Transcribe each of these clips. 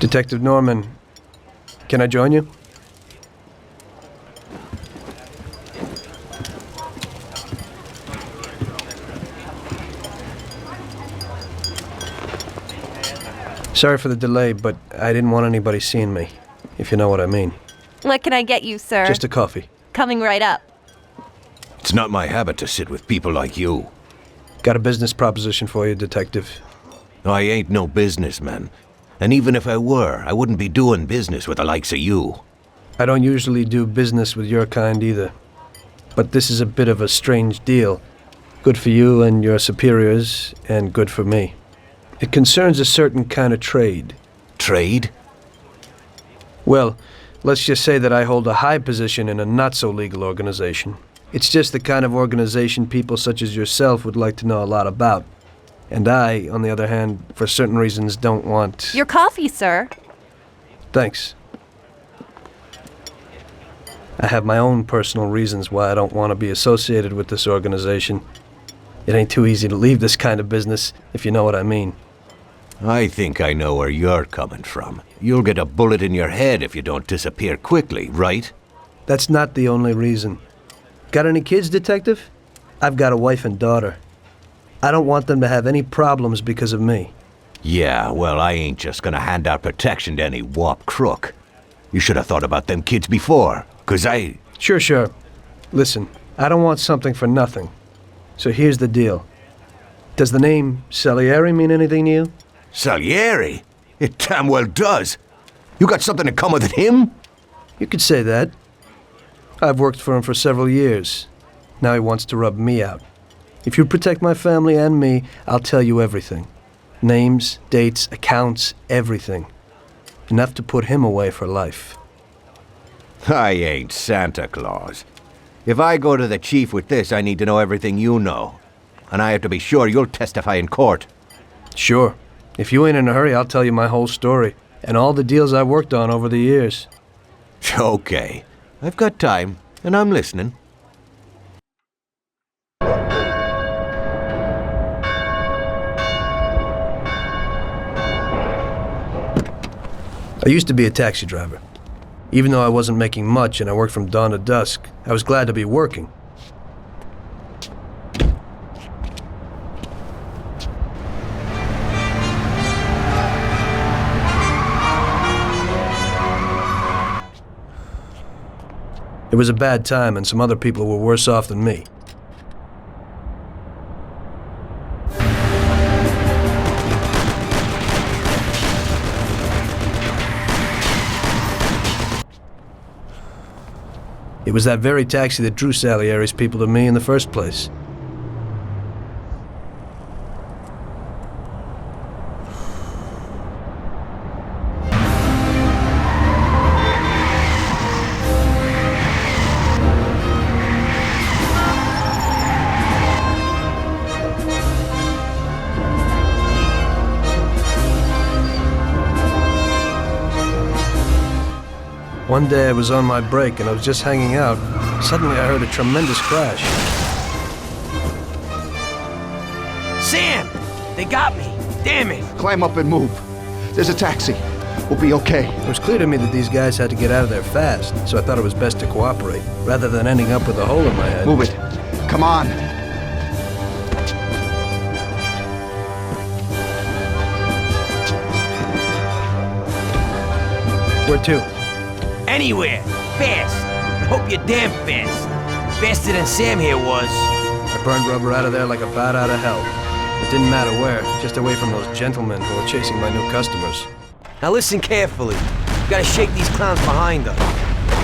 Detective Norman, can I join you? Sorry for the delay, but I didn't want anybody seeing me, if you know what I mean. What can I get you, sir? Just a coffee. Coming right up. It's not my habit to sit with people like you. Got a business proposition for you, Detective. I ain't no businessman. And even if I were, I wouldn't be doing business with the likes of you. I don't usually do business with your kind either. But this is a bit of a strange deal. Good for you and your superiors, and good for me. It concerns a certain kind of trade. Trade? Well, let's just say that I hold a high position in a not-so-legal organization. It's just the kind of organization people such as yourself would like to know a lot about. And I, on the other hand, for certain reasons, don't want... Your coffee, sir. Thanks. I have my own personal reasons why I don't want to be associated with this organization. It ain't too easy to leave this kind of business, if you know what I mean. I think I know where you're coming from. You'll get a bullet in your head if you don't disappear quickly, right? That's not the only reason. Got any kids, Detective? I've got a wife and daughter. I don't want them to have any problems because of me. Yeah, well, I ain't just gonna hand out protection to any wop crook. You should have thought about them kids before, 'cause I... Sure. Listen, I don't want something for nothing. So here's the deal. Does the name Salieri mean anything to you? Salieri? It damn well does. You got something in common with him? You could say that. I've worked for him for several years. Now he wants to rub me out. If you protect my family and me, I'll tell you everything. Names, dates, accounts, everything. Enough to put him away for life. I ain't Santa Claus. If I go to the chief with this, I need to know everything you know. And I have to be sure you'll testify in court. Sure. If you ain't in a hurry, I'll tell you my whole story. And all the deals I've worked on over the years. Okay. I've got time, and I'm listening. I used to be a taxi driver. Even though I wasn't making much and I worked from dawn to dusk, I was glad to be working. It was a bad time and some other people were worse off than me. It was that very taxi that drew Salieri's people to me in the first place. One day I was on my break and I was just hanging out. Suddenly I heard a tremendous crash. Sam! They got me! Damn it! Climb up and move. There's a taxi. We'll be okay. It was clear to me that these guys had to get out of there fast, so I thought it was best to cooperate, rather than ending up with a hole in my head. Move it. Come on. Where to? Anywhere! Fast! I hope you're damn fast. Faster than Sam here was. I burned rubber out of there like a bat out of hell. It didn't matter where, just away from those gentlemen who were chasing my new customers. Now listen carefully. We gotta shake these clowns behind us.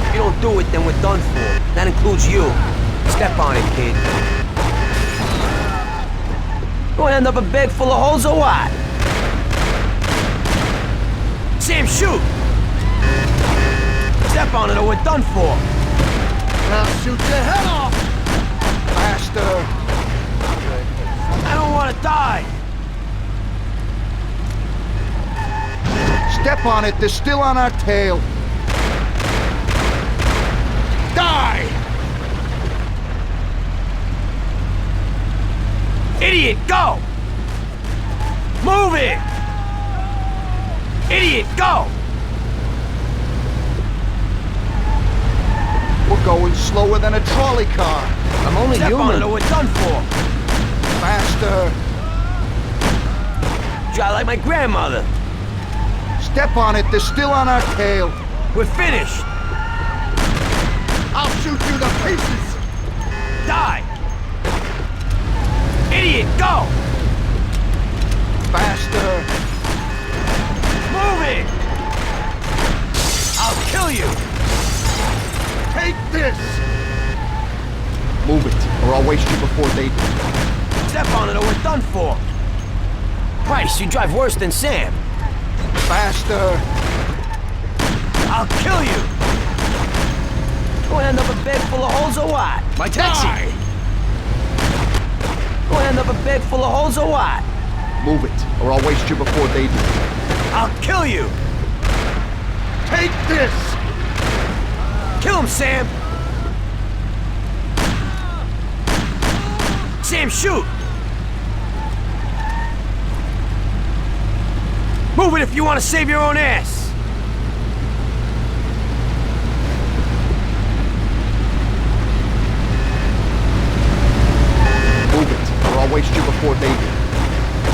If you don't do it, then we're done for. That includes you. Step on it, kid. You wanna end up a bag full of holes or what? Sam, shoot! Step on it or we're done for. I'll shoot your head off! Faster! I don't want to die! Step on it, they're still on our tail. Die! Idiot, go! Move it! Idiot, go! We're going slower than a trolley car. I'm only Step on it human. or we're done for. Faster. Try like my grandmother. Step on it. They're still on our tail. We're finished. I'll shoot you to pieces. Die! Idiot, go! Faster. Move it! I'll kill you! Take this. Move it, or I'll waste you before they do. Step on it or we're done for. Price, you drive worse than Sam. Faster. I'll kill you! Gonna end up a bed full of holes or what? My taxi! Gonna end up a bed full of holes or what? Move it, or I'll waste you before they do. I'll kill you! Take this. Kill him, Sam! Sam, shoot! Move it if you want to save your own ass! Move it, or I'll waste you before they do.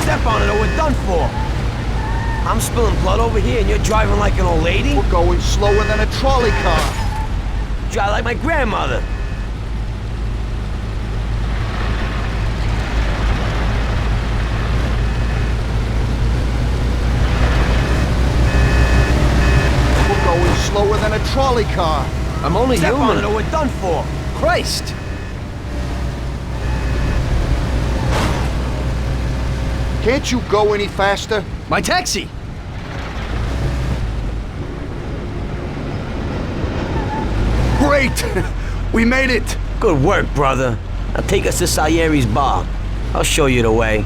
Step on it or we're done for! I'm spilling blood over here and you're driving like an old lady? We're going slower than a trolley car. Drive like my grandmother! We're going slower than a trolley car. I'm only Step on it human. or we're done for! Christ! Can't you go any faster? My taxi! Great! We made it! Good work, brother. Now take us to Salieri's bar. I'll show you the way.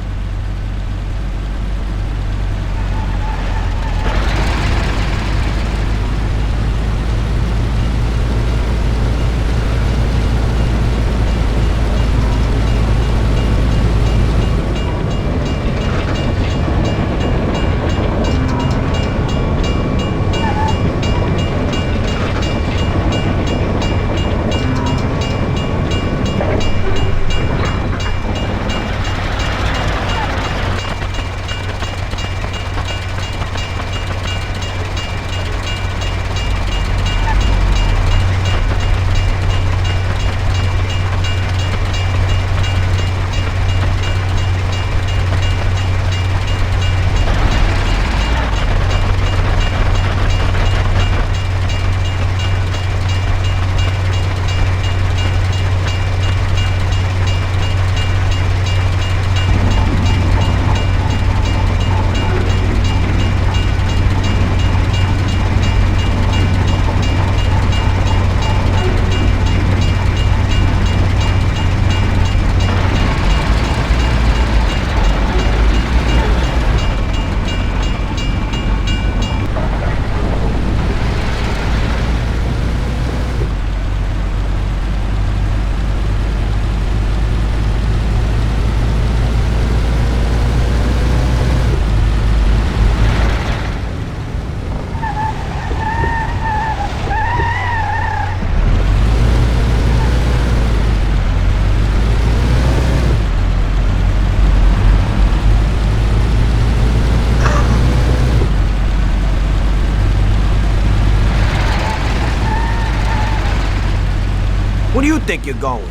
Where do you think you're going?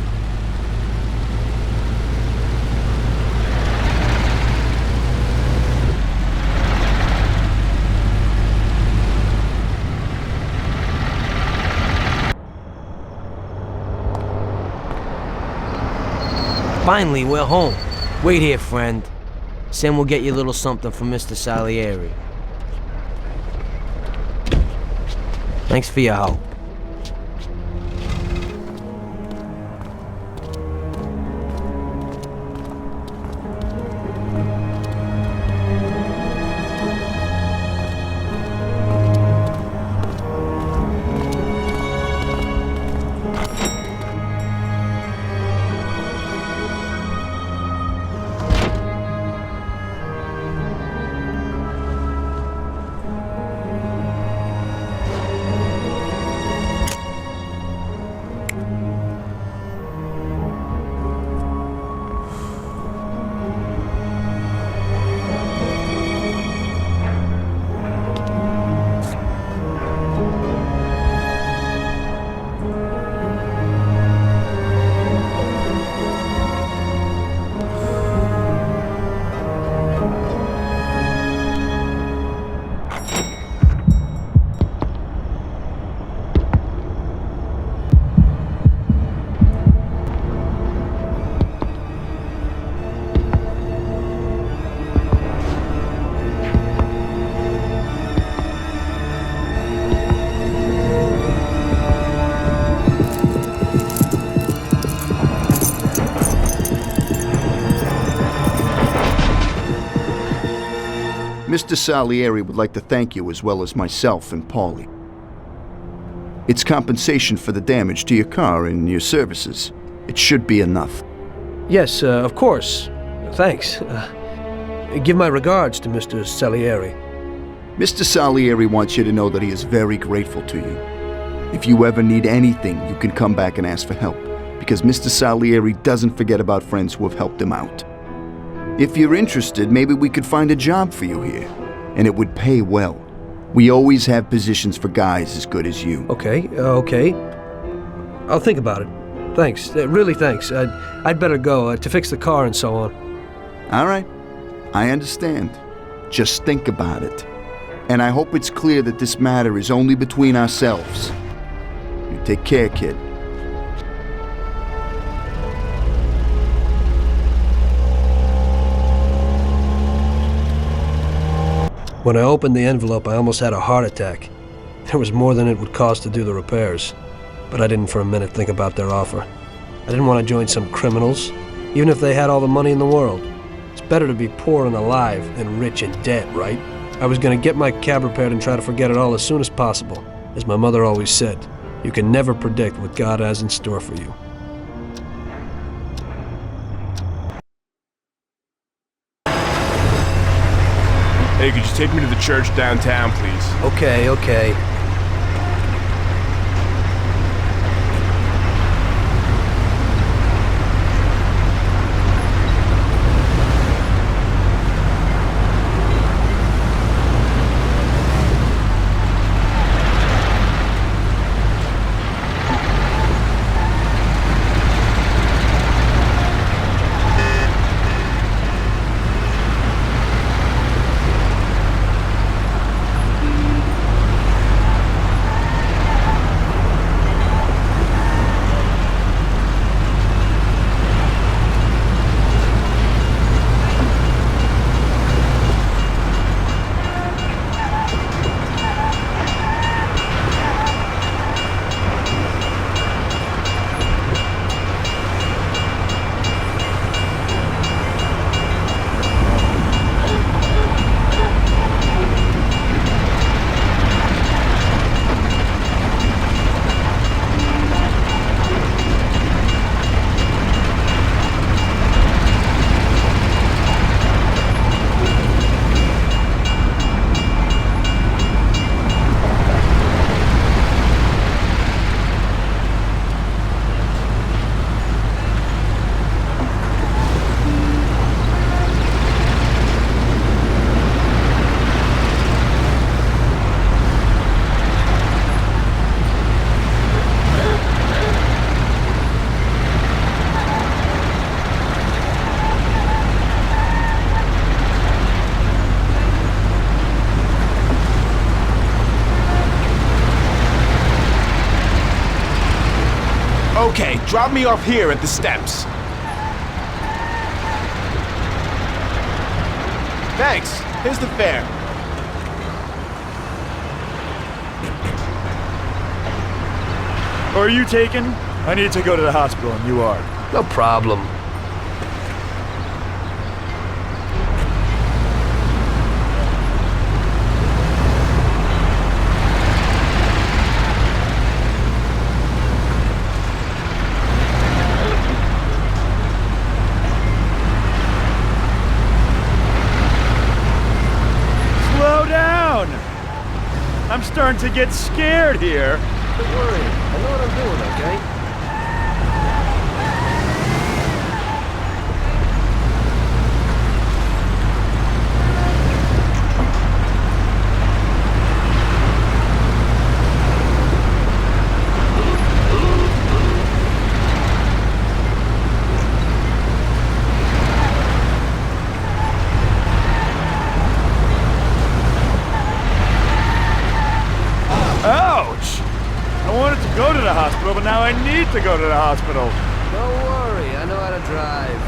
Finally, we're home. Wait here, friend. Sam will get you a little something from Mr. Salieri. Thanks for your help. Mr. Salieri would like to thank you as well as myself and Paulie. It's compensation for the damage to your car and your services. It should be enough. Yes, of course. Thanks. Give my regards to Mr. Salieri. Mr. Salieri wants you to know that he is very grateful to you. If you ever need anything, you can come back and ask for help, because Mr. Salieri doesn't forget about friends who have helped him out. If you're interested, maybe we could find a job for you here, and it would pay well. We always have positions for guys as good as you. Okay. I'll think about it. Thanks. Really thanks. I'd better go to fix the car and so on. All right. I understand. Just think about it. And I hope it's clear that this matter is only between ourselves. You take care, kid. When I opened the envelope, I almost had a heart attack. There was more than it would cost to do the repairs. But I didn't for a minute think about their offer. I didn't want to join some criminals, even if they had all the money in the world. It's better to be poor and alive than rich and dead, right? I was going to get my cab repaired and try to forget it all as soon as possible. As my mother always said, you can never predict what God has in store for you. Hey, could you take me to the church downtown, please? Okay. Okay, drop me off here at the steps. Thanks. Here's the fare. Are you taken? I need to go to the hospital and you are. No problem. Slow down! I'm starting to get scared here. Don't worry. I know what I'm doing, okay? Ouch! I wanted to go to the hospital, but now I need to go to the hospital. Don't worry. I know how to drive.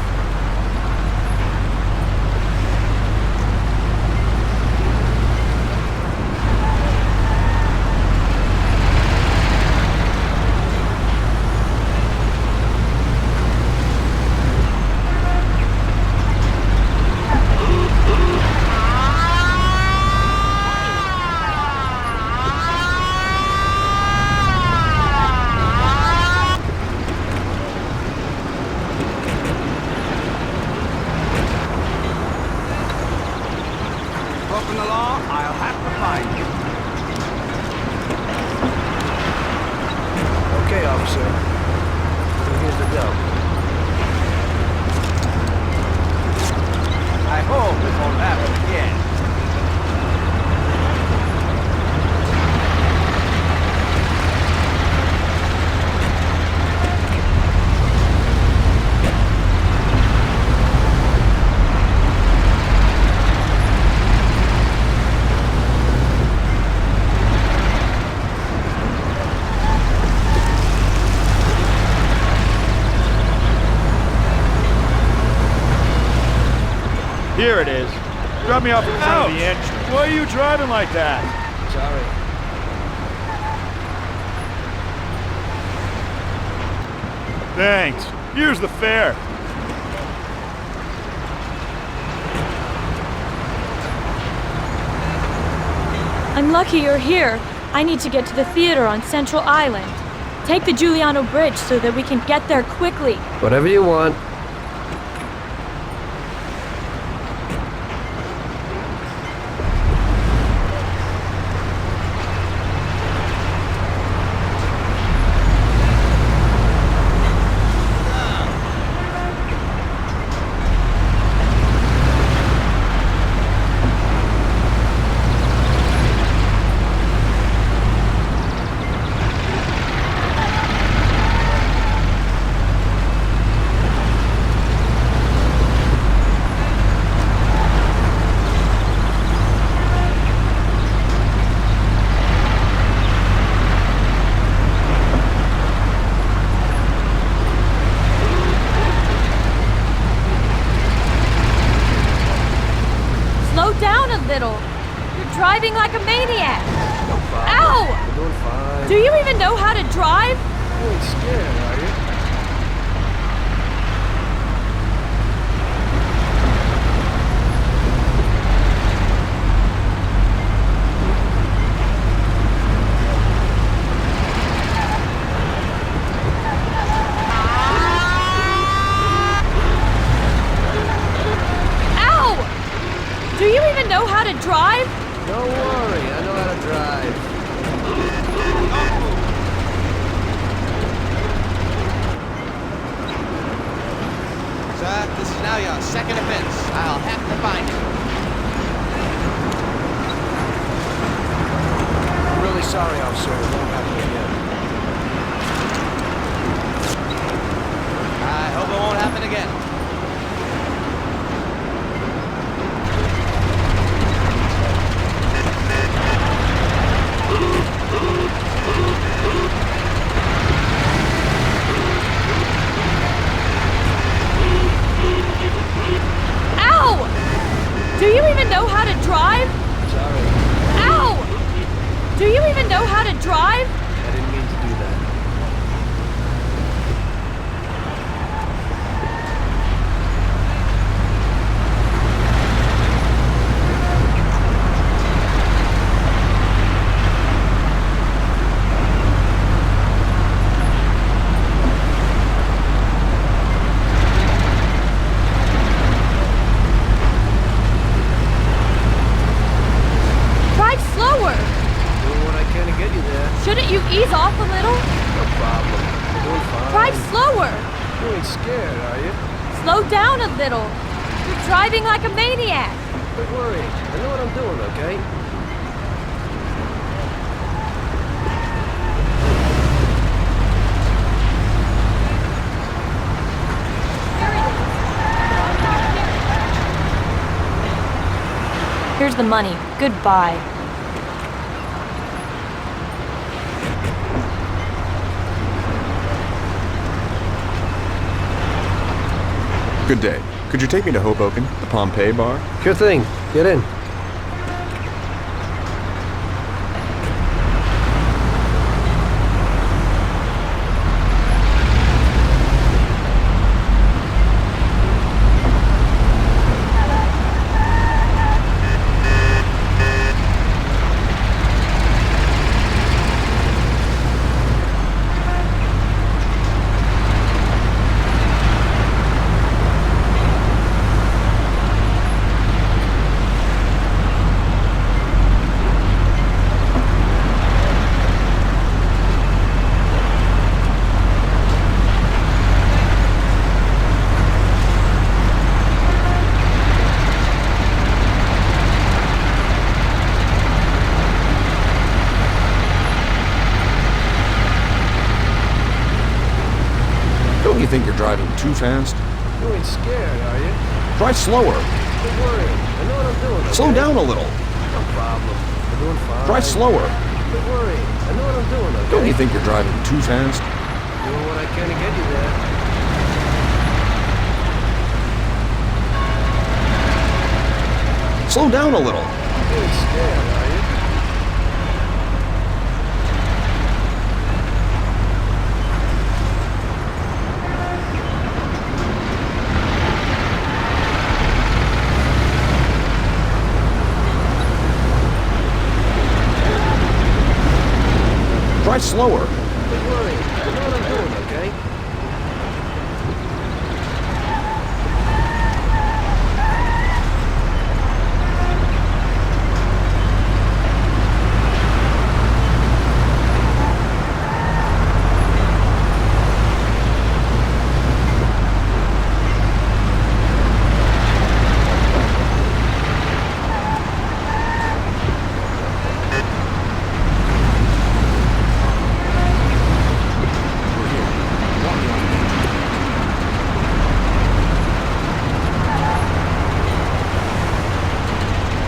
Here it is. Drop me off in front of the Ouch. entrance. Why are you driving like that? Sorry. Thanks. Here's the fare. I'm lucky you're here. I need to get to the theater on Central Island. Take the Giuliano Bridge so that we can get there quickly. Whatever you want. Slow down a little. You're driving like a maniac. No problem. Ow! You're doing fine. Do you even know how to drive? You ain't scared, are you? Ow! Do you even know how to drive? Don't worry, I know how to drive. Sir, this is now your second offense. I'll have to find you. I'm really sorry, officer. It won't happen again. I hope it won't happen again. Ow! Do you even know how to drive? Sorry. Ow! Do you even know how to drive? I didn't mean to do that. Drive slower. Doing what I can to get you there. Shouldn't you ease off a little? No problem. You're doing fine. Drive slower. You ain't scared, are you? Slow down a little. You're driving like a maniac. Don't worry. I know what I'm doing, okay? Here's the money. Goodbye. Good day. Could you take me to Hoboken, the Pompeii bar? Sure thing. Get in. Don't you think you're driving too fast? You ain't scared, are you? Drive slower. Don't worry. I know what I'm doing, okay? Slow down a little. No problem. You're doing fine. Drive slower. Don't worry. I know what I'm doing, okay? Don't you think you're driving too fast? Doing what I can to get you there. Slow down a little. Try slower. Don't worry. I know what I'm doing, okay?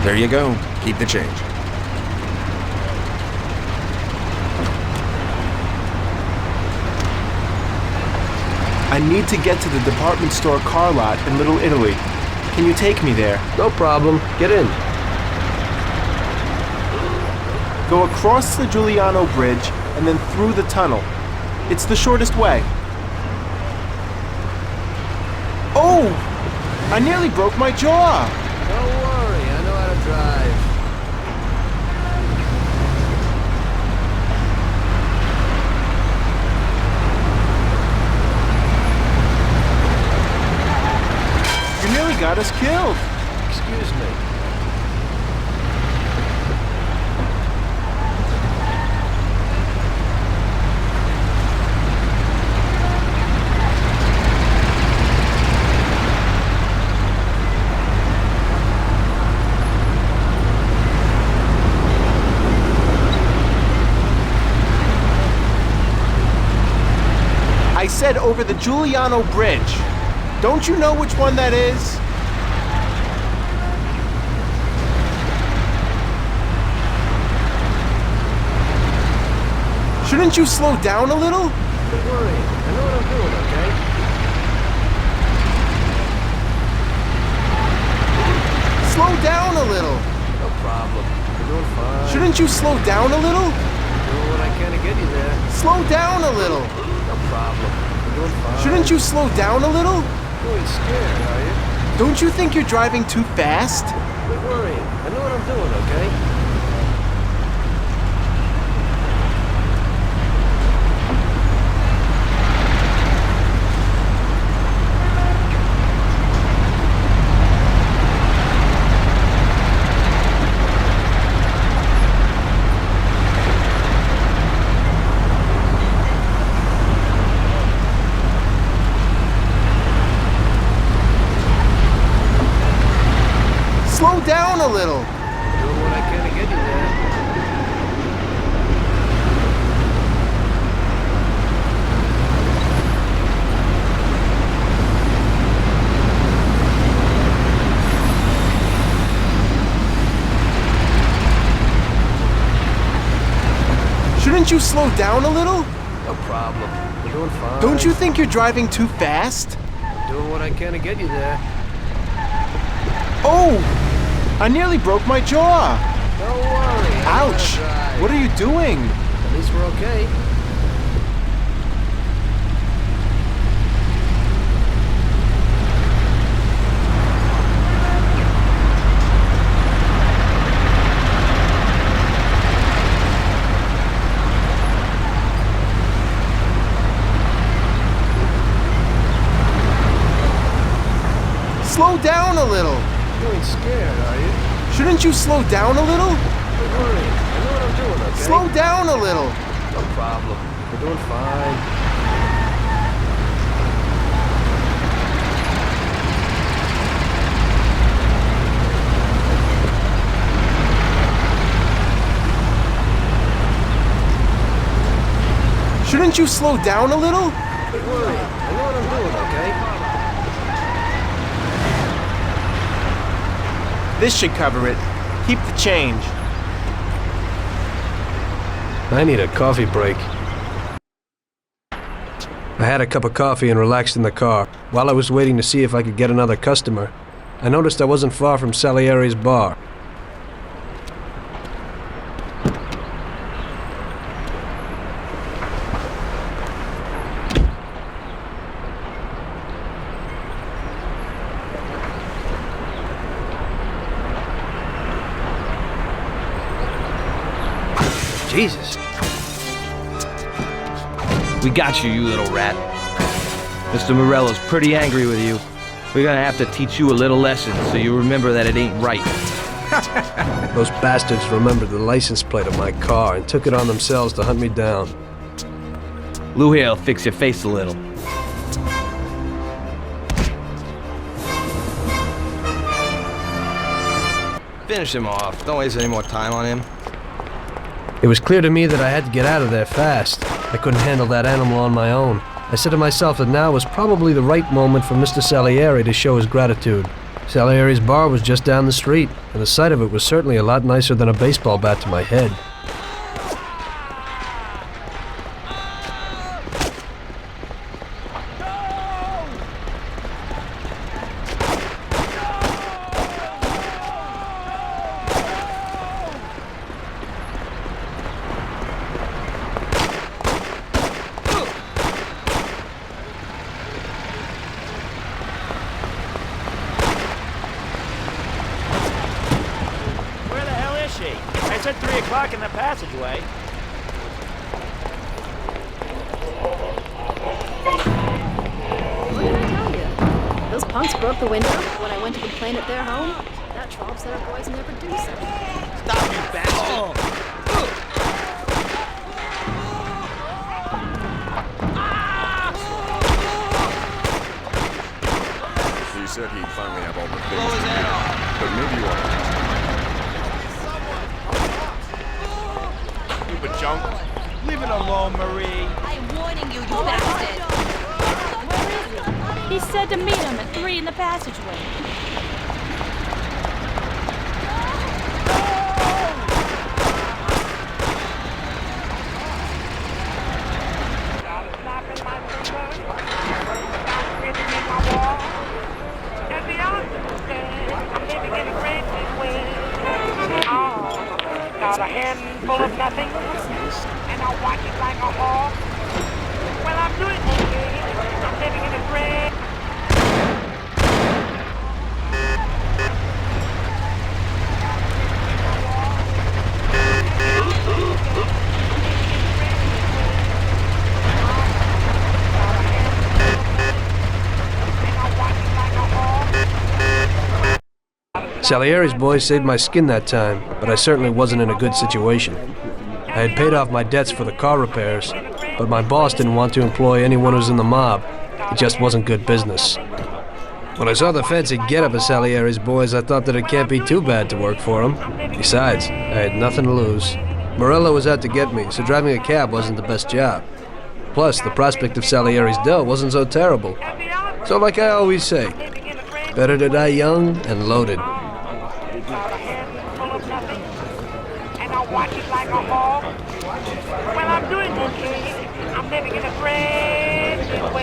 There you go. Keep the change. I need to get to the department store car lot in Little Italy. Can you take me there? No problem. Get in. Go across the Giuliano Bridge and then through the tunnel. It's the shortest way. Oh! I nearly broke my jaw! Don't worry, I know how to drive. You nearly got us killed. Excuse me. I said over the Giuliano Bridge. Don't you know which one that is? Shouldn't you slow down a little? Don't worry, I know what I'm doing, okay? Slow down a little. No problem. You're doing fine. Shouldn't you slow down a little? Doing what I can to get you there. Slow down a little. No problem. You're doing fine. Shouldn't you slow down a little? You ain't scared, are you? Don't you think you're driving too fast? Quit worrying. I know what I'm doing, okay? Slow down a little. Doing what I can to get you there. Shouldn't you slow down a little? No problem. You're doing fine. Don't you think you're driving too fast? Doing what I can to get you there. Oh! I nearly broke my jaw. Don't worry. I know how to Ouch! drive. What are you doing? At least we're okay. Slow down a little. You ain't scared, are you? Shouldn't you slow down a little? Don't worry. I know what I'm doing, okay? Slow down a little. No problem. We're doing fine. Shouldn't you slow down a little? Don't worry. I know what I'm doing, okay? This should cover it. Keep the change. I need a coffee break. I had a cup of coffee and relaxed in the car. While I was waiting to see if I could get another customer, I noticed I wasn't far from Salieri's bar. Jesus. We got you, you little rat. Mr. Morello's pretty angry with you. We're gonna have to teach you a little lesson so you remember that it ain't right. Those bastards remembered the license plate of my car and took it on themselves to hunt me down. Lou here'll fix your face a little. Finish him off. Don't waste any more time on him. It was clear to me that I had to get out of there fast. I couldn't handle that animal on my own. I said to myself that now was probably the right moment for Mr. Salieri to show his gratitude. Salieri's bar was just down the street, and the sight of it was certainly a lot nicer than a baseball bat to my head. I said 3 o'clock in the passageway. What did I tell you? Those punks broke the window when I went to complain at their home. That 12-setter boys never do so. Stop, you bastard! He said he'd finally have all the things. But maybe you are. Stupid junk. Leave it alone, Marie. I'm warning you, you bastard. He said to meet him at 3 in the passageway. Got a handful of nothing, and I watch it like a hawk. Well, I'm doing okay. I'm living in a bread. Salieri's boys saved my skin that time, but I certainly wasn't in a good situation. I had paid off my debts for the car repairs, but my boss didn't want to employ anyone who was in the mob. It just wasn't good business. When I saw the fancy getup of Salieri's boys, I thought that it can't be too bad to work for them. Besides, I had nothing to lose. Morello was out to get me, so driving a cab wasn't the best job. Plus, the prospect of Salieri's dough wasn't so terrible. So like I always say, better to die young and loaded. And I watch it like a hawk. Well, I'm doing okay. I'm living in a bread.